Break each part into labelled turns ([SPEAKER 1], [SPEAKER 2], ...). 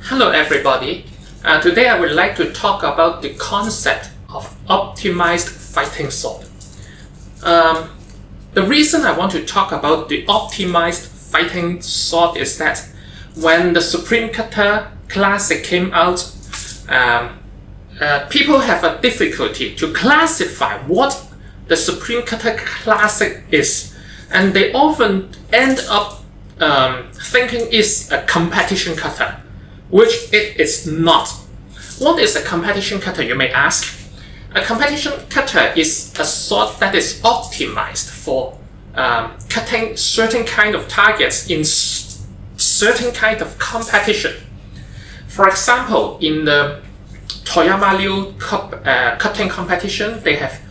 [SPEAKER 1] Hello everybody. Today I would like to talk about the concept of optimized fighting sword. The reason I want to talk about the optimized fighting sword is that when the Supreme Cutter Classic came out, people have a difficulty to classify what the Supreme Cutter Classic is, and they often end up thinking it's a competition cutter, which it is not. What is a competition cutter, you may ask? A competition cutter is a sword that is optimized for cutting certain kind of targets in certain kind of competition. For example, in the Toyama Liu cutting competition, they have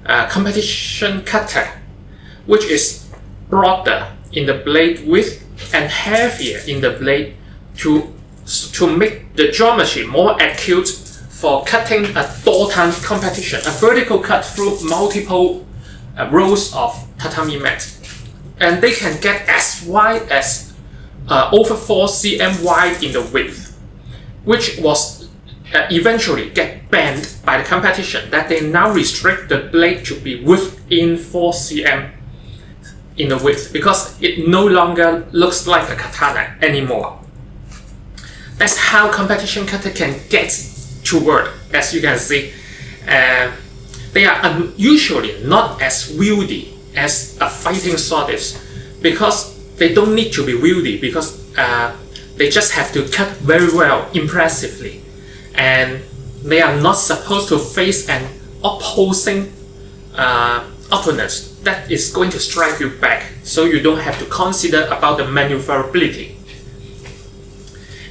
[SPEAKER 1] a competition cutter, which is broader in the blade width and heavier in the blade to make the geometry more acute for cutting a dotan competition, a vertical cut through multiple rows of tatami mat. And they can get as wide as over 4 cm wide in the width, which was eventually get banned by the competition, that they now restrict the blade to be within 4 cm in the width, because it no longer looks like a katana anymore. That's how competition cutter can get to work. As you can see, they are usually not as wieldy as a fighting sword is, because they don't need to be wieldy, because they just have to cut very well, impressively, and they are not supposed to face an opposing opponent that is going to strike you back, so you don't have to consider about the maneuverability.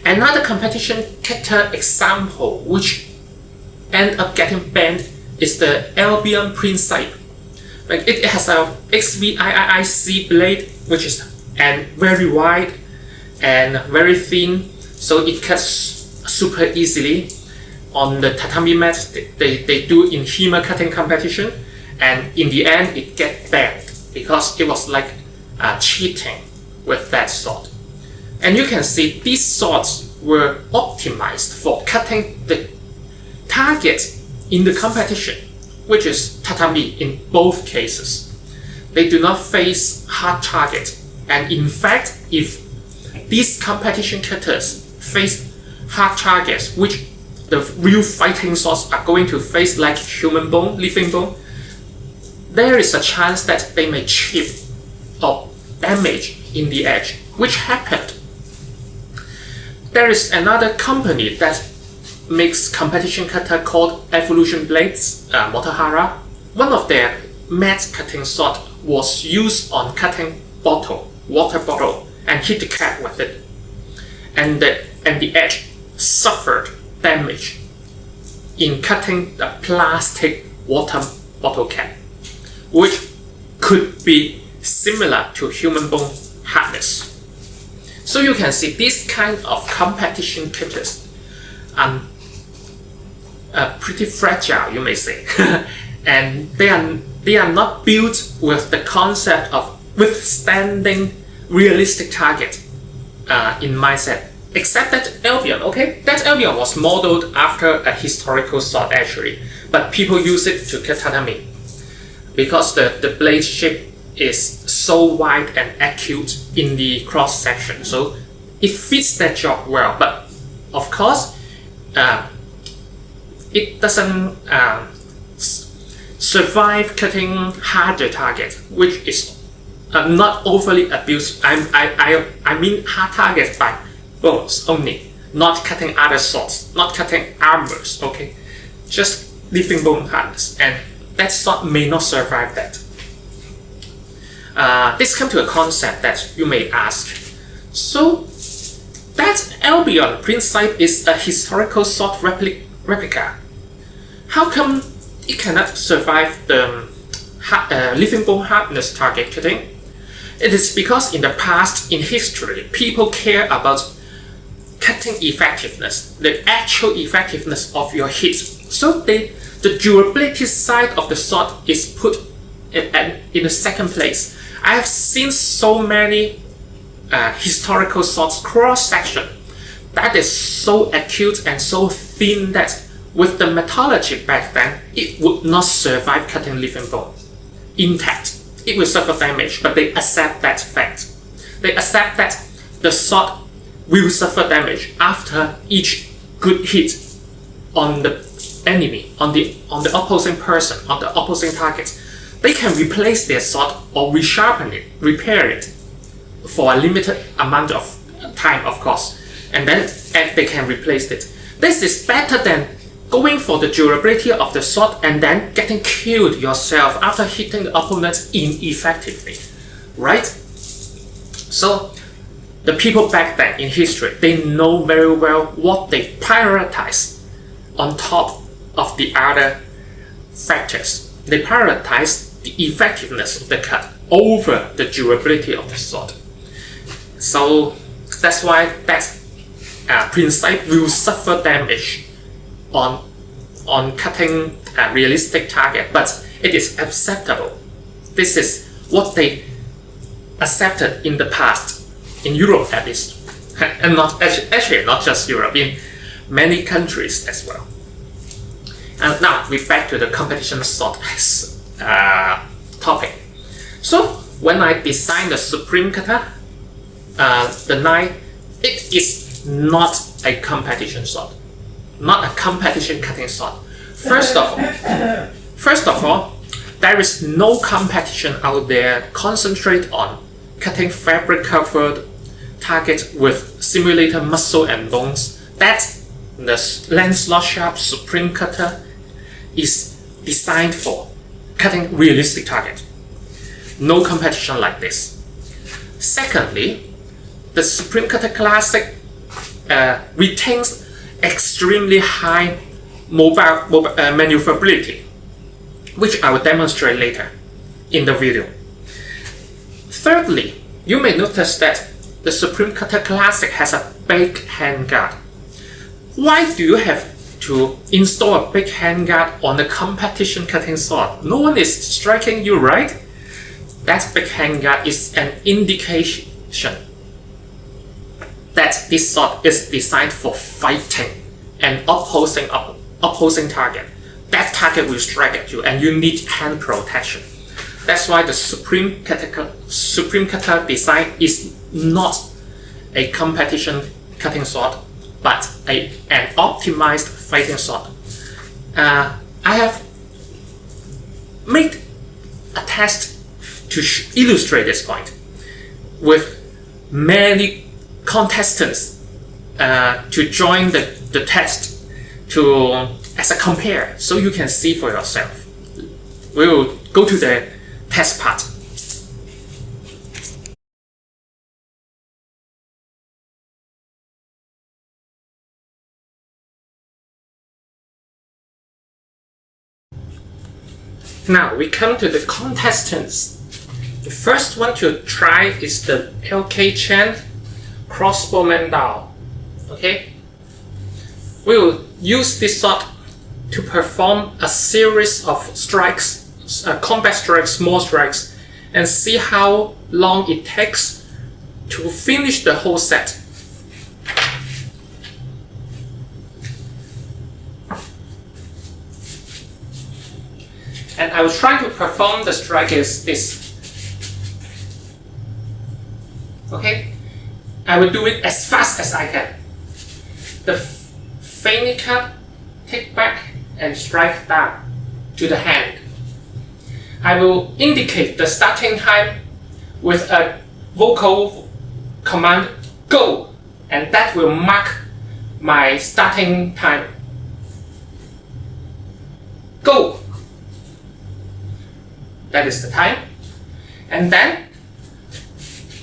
[SPEAKER 1] Another competition cutter example which end up getting banned is the Albion Principe. Like, it has a XVIIC blade, which is very wide and very thin, so it cuts super easily on the tatami mat. They do in HEMA cutting competition, and in the end it get banned because it was like cheating with that sword. And you can see these swords were optimized for cutting the target in the competition, which is tatami in both cases. They do not face hard target, and in fact, if these competition cutters face hard targets, which the real fighting swords are going to face, like human bone, living bone, there is a chance that they may chip or damage in the edge, which happened. There is another company that makes competition cutter called Evolution Blades, Motohara. One of their matte cutting sword was used on cutting water bottle, and hit the cap with it, and the edge suffered damage in cutting the plastic water bottle cap, which could be similar to human bone hardness. So you can see this kind of competition cutters are pretty fragile, you may say, and they are not built with the concept of withstanding realistic target in mindset. Except that Albion, okay, that Albion was modeled after a historical sword actually, but people use it to cut tatami because the blade shape is so wide and acute in the cross section, so it fits that job well. But of course, it doesn't survive cutting harder targets, which is not overly abused. I mean hard targets by bones only, not cutting other swords, not cutting armors, okay? Just living bone hardness, and that sword may not survive that. This comes to a concept that you may ask. So, that Albion Principe is a historical sword replica. How come it cannot survive the living bone hardness target cutting? It is because in the past, in history, people care about cutting effectiveness, the actual effectiveness of your hit. So the durability side of the sword is put in the second place. I have seen so many historical swords cross section that is so acute and so thin that with the metallurgy back then, it would not survive cutting living bone intact. It will suffer damage, but they accept that fact. They accept that the sword will suffer damage after each good hit on the enemy, on the opposing person, on the opposing target. They can replace their sword or resharpen it, repair it for a limited amount of time, of course, and then they can replace it. This is better than going for the durability of the sword and then getting killed yourself after hitting the opponent ineffectively, right? So the people back then in history, they know very well what they prioritize on top of the other factors. They prioritize the effectiveness of the cut over the durability of the sword. So that's why that principle will suffer damage on cutting a realistic target, but it is acceptable. This is what they accepted in the past, in Europe at least, and not just Europe, in many countries as well. And now we're back to the competition sword topic. So when I designed the Supreme Cutter, the knife, it is not a competition sword, not a competition cutting sword. First of all, there is no competition out there concentrate on cutting fabric covered targets with simulated muscle and bones. That the Lancelot Sword Supreme Cutter is designed for cutting realistic target. No competition like this. Secondly, the Supreme Cutter Classic retains extremely high maneuverability, which I will demonstrate later in the video. Thirdly, you may notice that the Supreme Cutter Classic has a big handguard. Why do you have to install a big handguard on a competition cutting sword? No one is striking you, right? That big handguard is an indication that this sword is designed for fighting and opposing target. That target will strike at you and you need hand protection. That's why the Supreme Cutter design is not a competition cutting sword, but an optimized fighting sword. I have made a test to illustrate this point with many contestants to join the test as a compare, so you can see for yourself. We will go to the test part. Now we come to the contestants. The first one to try is the LK Chen crossbowman down. Okay, we will use this sword to perform a series of strikes, combat strikes, small strikes, and see how long it takes to finish the whole set. And I will try to perform the strike as this. Okay, I will do it as fast as I can. The feigning cut, take back and strike down to the hand. I will indicate the starting time with a vocal command go, and that will mark my starting time. Go. That is the time. And then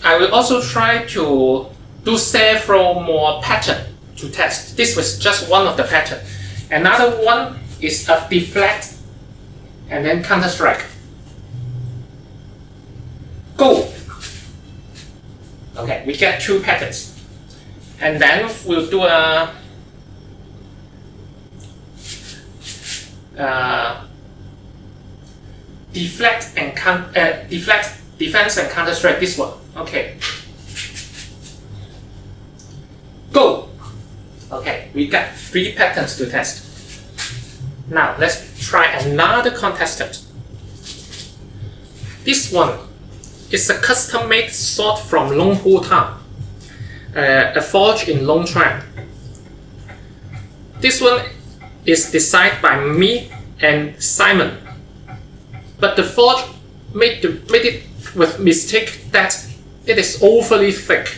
[SPEAKER 1] I will also try to do several more patterns to test. This was just one of the patterns. Another one is a deflect and then counter strike. Go. Okay, we get two patterns. And then we'll do a deflect and defense and counter strike. This one. Okay. Go. we got 3 patterns to test. Now let's try another contestant. This one is a custom-made sword from Longhu Town, a forge in Longchuan. This one is designed by me and Simon, but the forge made it with mistake that it is overly thick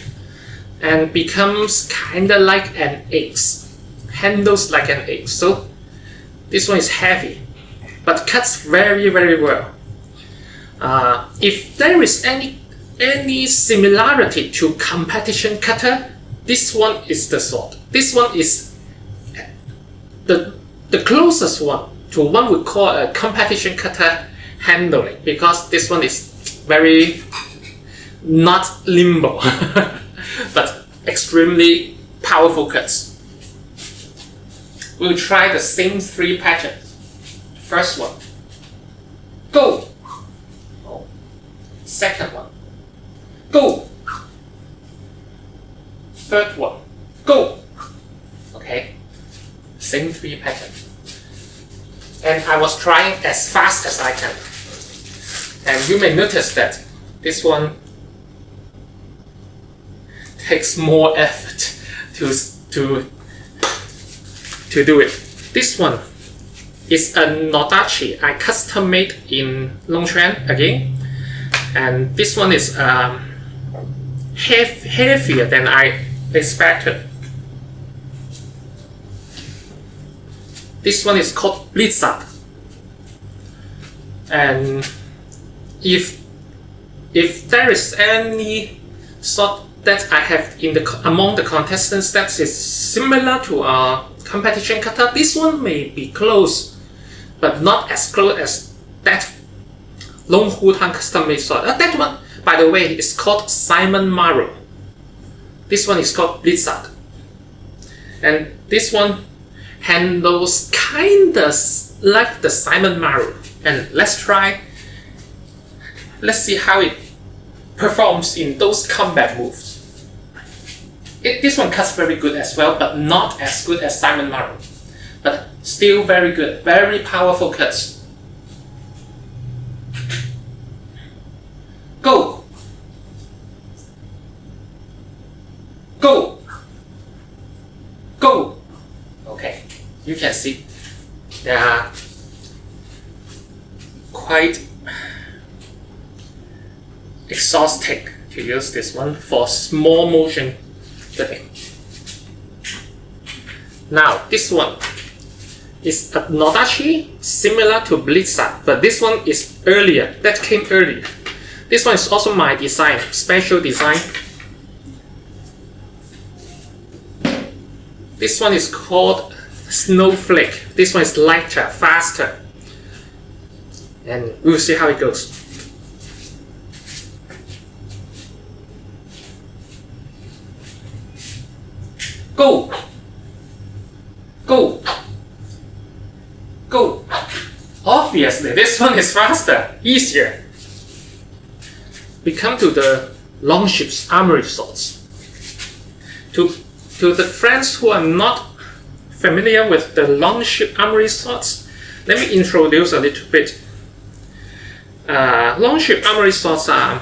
[SPEAKER 1] and becomes kinda like an axe, handles like an axe. So this one is heavy, but cuts very well. If there is any similarity to competition cutter, this one is the sword. This one is the closest one to one we call a competition cutter handling, because this one is very not limbo, but extremely powerful cuts. We'll try the same 3 patterns. First one, go. Oh. Second one, go. Third one, go. Okay, same 3 patterns. And I was trying as fast as I can. And you may notice that this one takes more effort to do it. This one is a Nodachi I custom made in Longchuan again, and this one is heavier than I expected. This one is called Blizzard, and if there is any sword that I have among the contestants that is similar to a competition cutter, this one may be close, but not as close as that Longhu Town custom made sword. That one, by the way, is called Simon Maru. This one is called Blizzard, and this one handles kinda like the Simon Maru. And let's see how it performs in those combat moves. This one cuts very good as well, but not as good as Simon Maru. But still very good, very powerful cuts. Go! Go! Go! Okay, you can see they are quite exhausting to use this one for small motion flipping. Now this one is a Nodachi similar to Blizzard, but this one is earlier, that came earlier. This one is also my design, special design. This one is called Snowflake. This one is lighter, faster, and we'll see how it goes. Go! Go! Go! Obviously, this one is faster, easier. We come to the Longship's Armory Swords. To the friends who are not familiar with the Longship Armory Swords, let me introduce a little bit. Longship Armory Swords are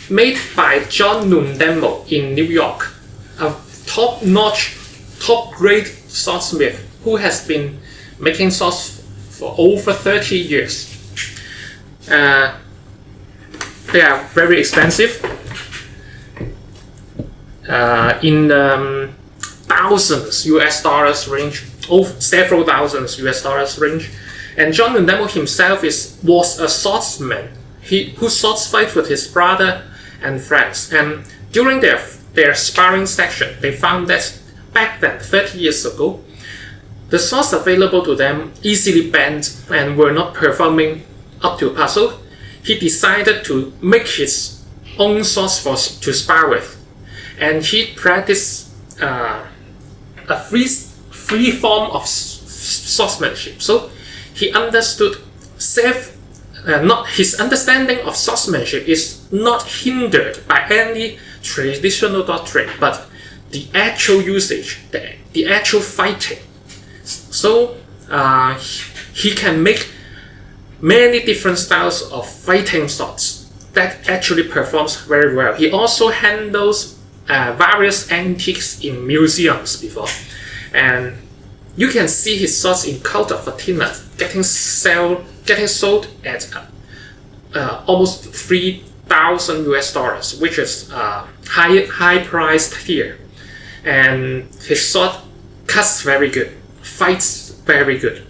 [SPEAKER 1] made by John Nundemo in New York, a top-notch, top-grade swordsmith who has been making swords for over 30 years. They are very expensive, in thousands US dollars range, several thousands US dollars range. And John Nundemo himself was a swordsman who swords fight with his brother and friends. And during their sparring section, they found that back then, 30 years ago, the swords available to them easily bent and were not performing up to par. So he decided to make his own swords to spar with. And he practiced a free form of swordsmanship. So he understood his understanding of swordsmanship is not hindered by any traditional doctrine, but the actual usage, the actual fighting. So he can make many different styles of fighting swords that actually performs very well. He also handles various antiques in museums before, and you can see his swords in Cult of Athena getting sold at almost $3,000, which is high priced here. And his sword cuts very good, fights very good.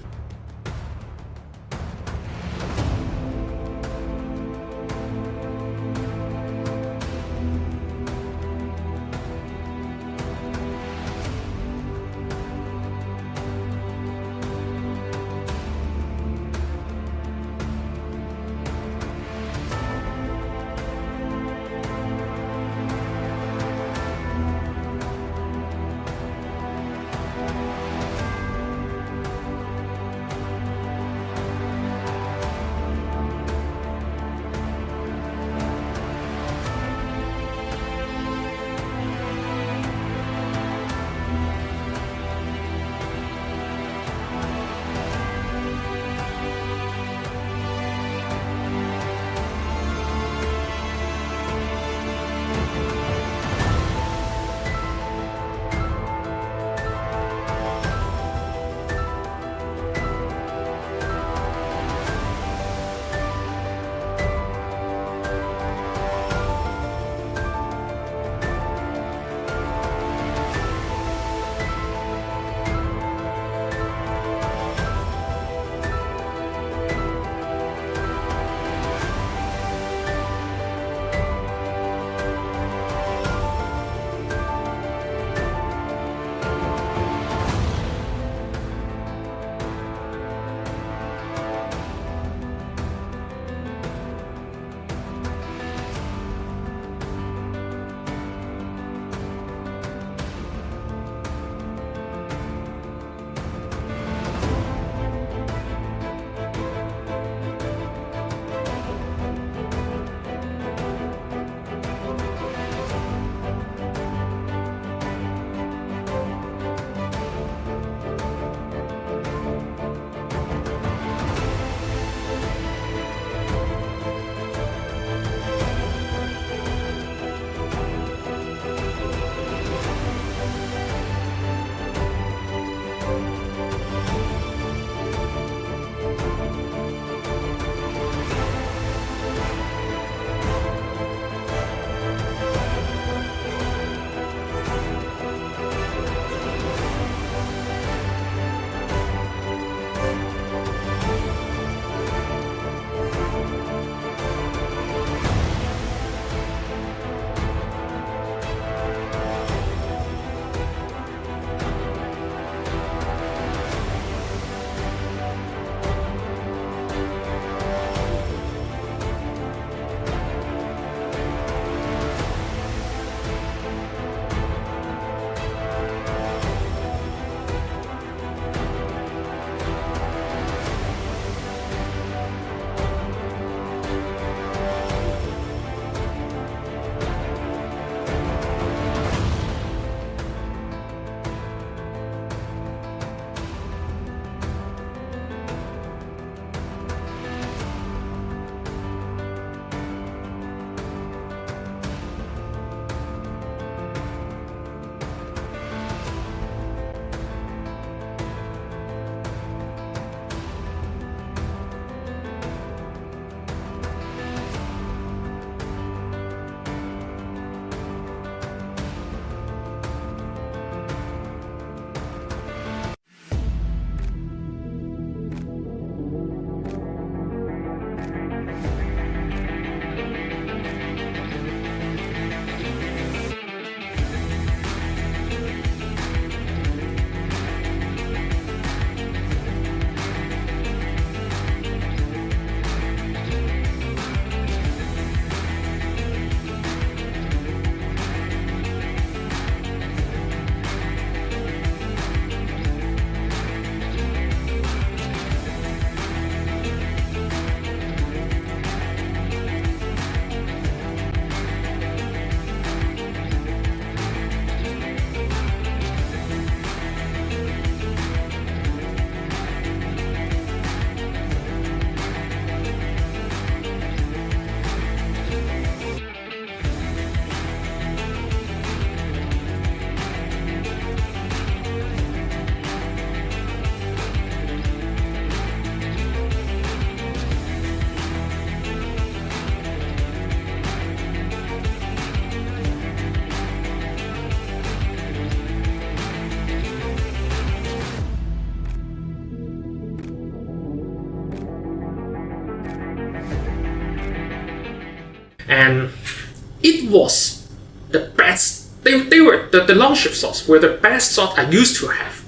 [SPEAKER 1] was the best. They were the longship swords were the best sword I used to have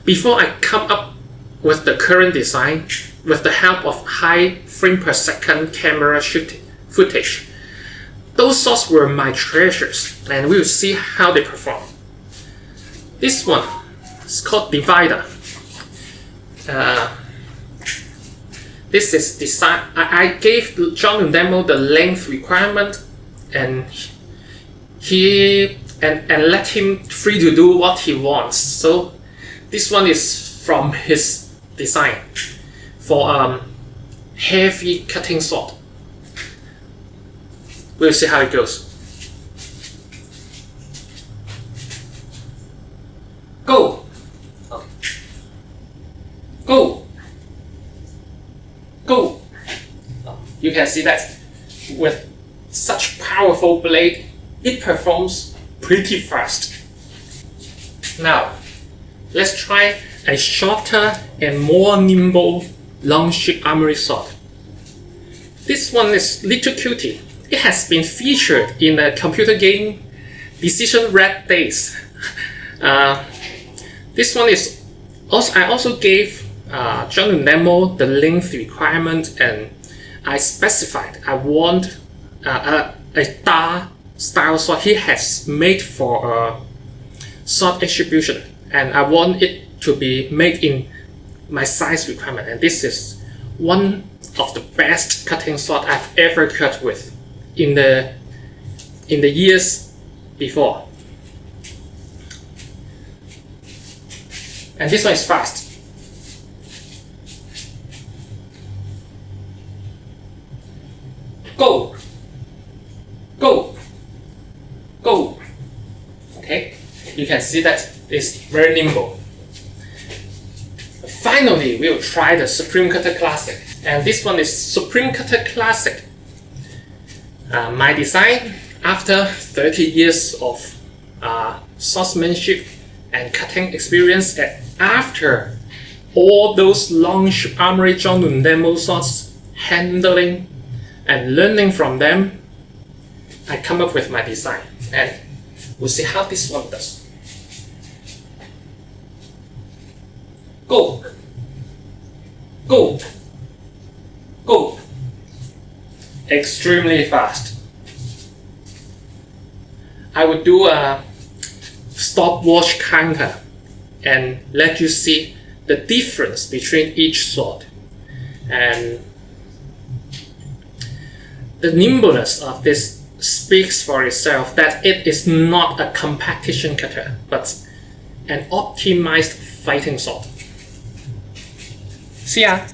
[SPEAKER 1] before I come up with the current design with the help of high frame per second camera footage. Those swords were my treasures, and we will see how they perform. This one is called Divider. This is design. I gave John Demo the length requirement, and let him free to do what he wants. So this one is from his design for heavy cutting sword. We'll see how it goes. Go! Okay. Go! Go! You can see that with such powerful blade, it performs pretty fast. Now, let's try a shorter and more nimble longship armory sword. This one is little cutie. It has been featured in the computer game Decision Red Days. This one is also, I also gave John Demo the length requirement, and I specified I want a star style sword he has made for sword execution, and I want it to be made in my size requirement. And this is one of the best cutting sword I've ever cut with in the years before. And this one is fast. Go! Go! Go! Okay, you can see that it's very nimble. Finally, we'll try the Supreme Cutter Classic. And this one is Supreme Cutter Classic. My design, after 30 years of swordsmanship and cutting experience, and after all those longship armory John Demo swords handling and learning from them, I come up with my design, and we'll see how this one does. Go! Go! Go! Extremely fast. I would do a stopwatch counter and let you see the difference between each sword. And the nimbleness of this speaks for itself, that it is not a competition cutter, but an optimized fighting sword. See ya!